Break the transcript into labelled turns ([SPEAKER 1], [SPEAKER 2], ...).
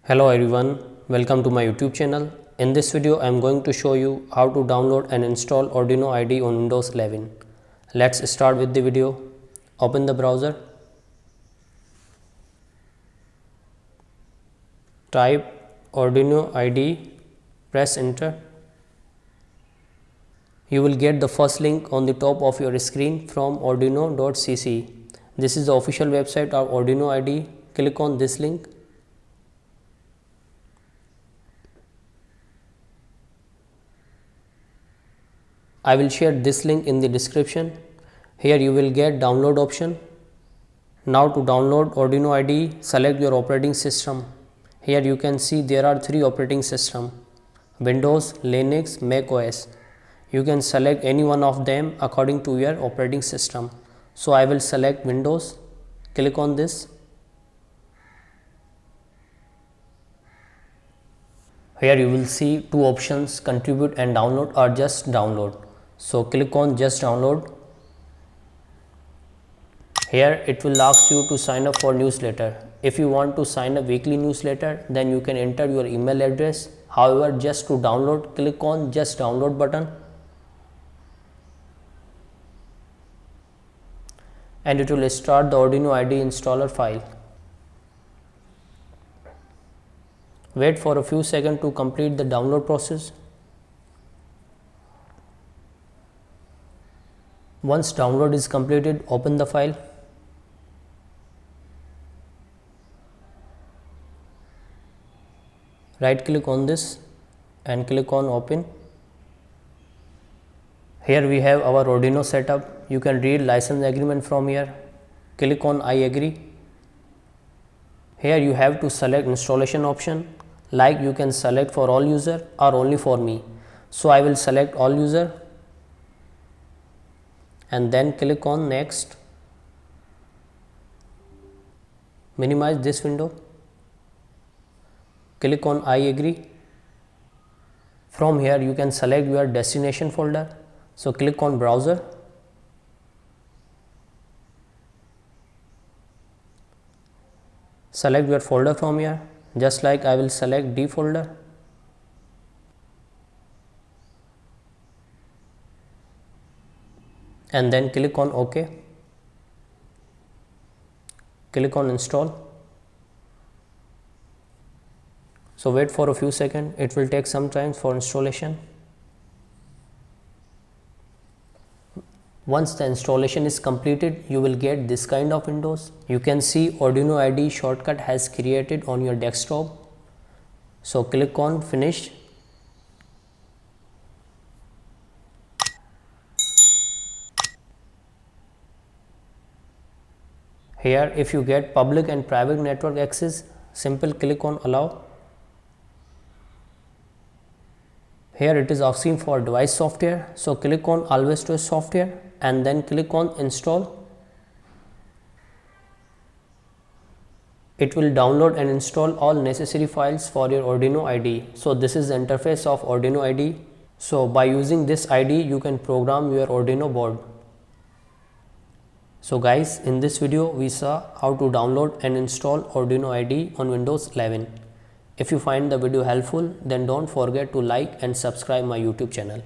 [SPEAKER 1] Hello everyone, welcome to my YouTube channel. In this video I am going to show you how to download and install Arduino IDE on Windows 11. Let's start with the video. Open the browser. Type Arduino IDE, press enter. You will get the first link on the top of your screen from arduino.cc. This is the official website of Arduino IDE. Click on this link. I will share this link in the description. Here you will get download option. Now to download Arduino IDE, select your operating system. Here you can see there are 3 operating systems: Windows, Linux, Mac OS. You can select any one of them according to your operating system. So I will select Windows. Click on this. Here you will see 2 options, contribute and download or just download. So click on just download. Here it will ask you to sign up for newsletter. If you want to sign a weekly newsletter, then you can enter your email address. However, just to download, click on just download button. And it will start the Arduino IDE installer file. Wait for a few seconds to complete the download process. Once download is completed, open the file. Right click on this and click on open. Here we have our Arduino setup. You can read license agreement from here. Click on I agree. Here you have to select installation option, like you can select for all user or only for me. So I will select all user and then click on next. Minimize this window. Click on I agree. From here you can select your destination folder. So click on browser. Select your folder from here, just like I will select D folder. And then click on OK. Click on install. So wait for a few seconds, it will take some time for installation. Once the installation is completed, you will get this kind of windows. You can see Arduino IDE shortcut has created on your desktop. So click on finish. Here if you get public and private network access, simple click on allow. Here it is asking for device software, so click on always to software and then click on install. It will download and install all necessary files for your Arduino IDE. So this is the interface of Arduino IDE. So by using this IDE, you can program your Arduino board. So guys, in this video we saw how to download and install Arduino IDE on Windows 11. If you find the video helpful, then don't forget to like and subscribe my YouTube channel.